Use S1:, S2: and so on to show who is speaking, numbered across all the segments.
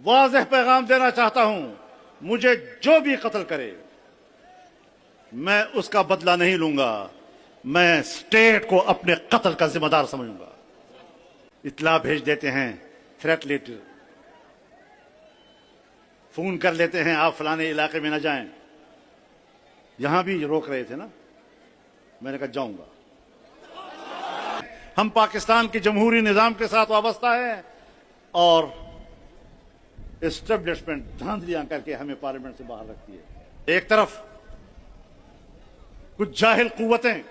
S1: वाज़ेह पैगाम देना चाहता हूं, मुझे जो भी कत्ल करे मैं उसका बदला नहीं लूंगा, मैं स्टेट को अपने कत्ल का जिम्मेदार समझूंगा। इत्तला भेज देते हैं, थ्रेट लेटर, फोन कर लेते हैं आप फलाने इलाके में न जाएं। यहां भी रोक रहे थे ना, मैंने कहा जाऊंगा। हम पाकिस्तान के जमहूरी निजाम के साथ वाबस्ता है और एस्टेब्लिशमेंट धांधलियां करके हमें पार्लियामेंट से बाहर रखती है। एक तरफ कुछ जाहिल कुव्वतें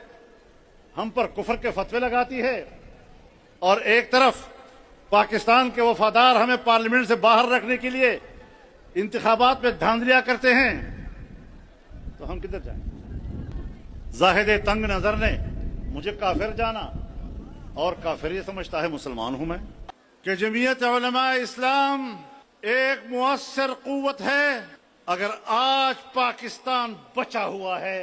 S1: हम पर कुफर के फतवे लगाती है और एक तरफ पाकिस्तान के वफादार हमें पार्लियामेंट से बाहर रखने के लिए इंतखाबात में धांधलियां करते हैं, तो हम किधर जाएं? जाहिद तंग नजर ने मुझे काफिर जाना और काफिर ये समझता है मुसलमान हूं मैं। कि जमीयत उलमा इस्लाम एक मुअस्सर कुव्वत है। अगर आज पाकिस्तान बचा हुआ है,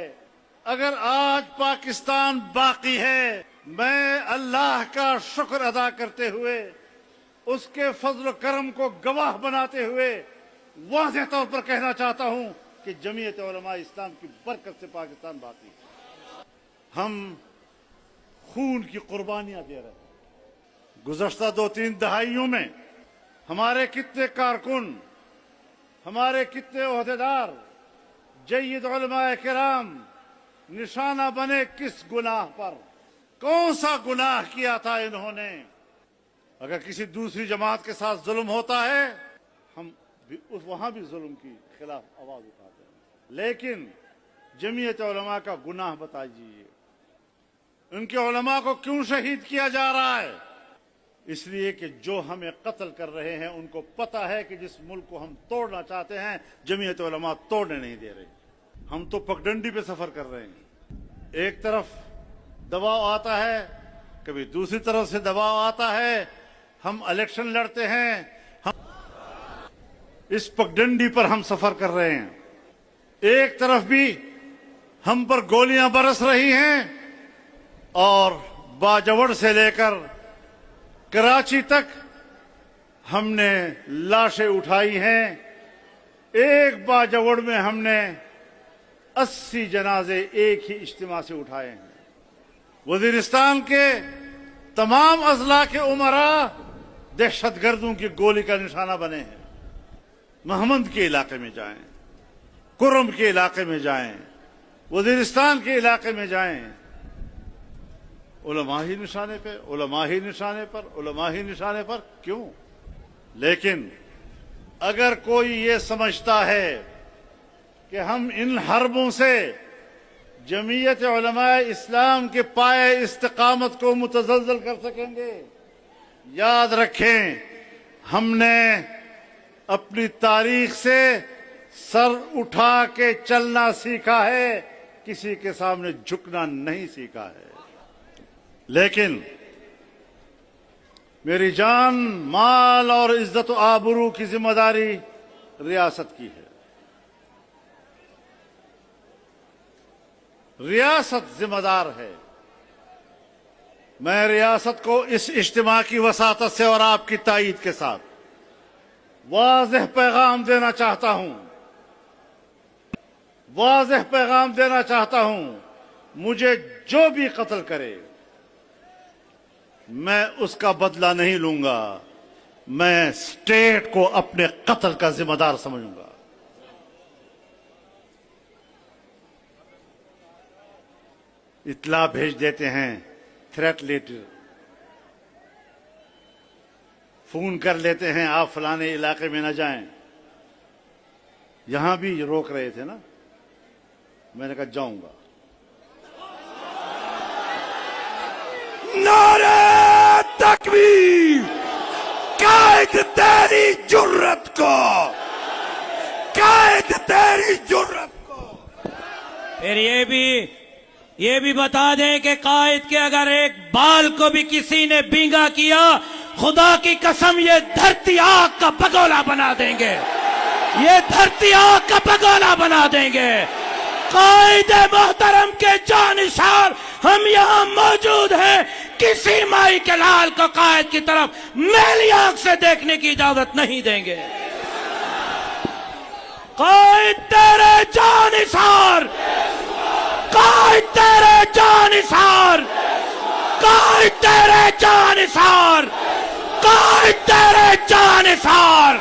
S1: अगर आज पाकिस्तान बाकी है, मैं अल्लाह का शुक्र अदा करते हुए उसके फजल करम को गवाह बनाते हुए वाज़ेह तौर पर कहना चाहता हूं कि जमीयत उलमा इस्लाम की बरकत से पाकिस्तान बाकी है। हम खून की कुर्बानियां दे रहे हैं। गुज़श्ता 2-3 दहाइयों में हमारे कितने कारकुन, हमारे कितने ओहदेदार, जय्यद उलमाए किराम निशाना बने किस गुनाह पर? कौन सा गुनाह किया था इन्होंने? अगर किसी दूसरी जमात के साथ जुल्म होता है, हम वहां भी जुल्म की खिलाफ आवाज उठाते हैं, लेकिन जमीयत उलमा का गुनाह बताइए, उनके उलमा को क्यों शहीद किया जा रहा है? इसलिए कि जो हमें कत्ल कर रहे हैं उनको पता है कि जिस मुल्क को हम तोड़ना चाहते हैं जमीयत उलमा तोड़ने नहीं दे रहे। हम तो पगडंडी पे सफर कर रहे हैं। एक तरफ दबाव आता है, कभी दूसरी तरफ से दबाव आता है, हम इलेक्शन लड़ते हैं, हम इस पगडंडी पर हम सफर कर रहे हैं। एक तरफ भी हम पर गोलियां बरस रही हैं और बाजवड़ से लेकर कराची तक हमने लाशें उठाई हैं। एक बाजवड़ में हमने 80 जनाजे एक ही इज्तिमा से उठाए हैं। वजीरिस्तान के तमाम अजला के उमरा दहशतगर्दों की गोली का निशाना बने हैं। महमद के इलाके में जाएं, कुरम के इलाके में जाएं, वजीरिस्तान के इलाके में जाएं, उलमा ही निशाने पे, उलमा ही निशाने पर, उलमा ही निशाने पर। क्यों? लेकिन अगर कोई ये समझता है कि हम इन हरबों से जमीयत उलमा इस्लाम के पाए इस्तिकामत को मुतज़लज़ल कर सकेंगे, याद रखें हमने अपनी तारीख से सर उठा के चलना सीखा है, किसी के सामने झुकना नहीं सीखा है। लेकिन मेरी जान, माल और इज्जत आबरू की जिम्मेदारी रियासत की है। रियासत जिम्मेदार है। मैं रियासत को इस इज्तिमा की वसातत से और आपकी तायीद के साथ वाज़ेह पैगाम देना चाहता हूं, वाज़ेह पैगाम देना चाहता हूं, मुझे जो भी कत्ल करे मैं उसका बदला नहीं लूंगा, मैं स्टेट को अपने कत्ल का जिम्मेदार समझूंगा। इत्तला भेज देते हैं, थ्रेट लेटर, फोन कर लेते हैं आप फलाने इलाके में न जाएं। यहां भी रोक रहे थे ना, मैंने कहा जाऊंगा।
S2: नारे तकबीर! कैद तेरी जुर्रत को, कैद तेरी जुर्रत को।
S3: फिर ये भी बता दें कि कायद के अगर एक बाल को भी किसी ने बींगा किया, खुदा की कसम ये धरती आग का भगोला बना देंगे, ये धरती आग का भगोला बना देंगे। कायद मोहतरम के जानिसार हम यहाँ मौजूद हैं। किसी माई के लाल को कायद की तरफ मैली आंख से देखने की इजाजत नहीं देंगे। قائد تیرے جانثار، قائد تیرے جانثار، قائد تیرے جانثار، قائد تیرے جانثار۔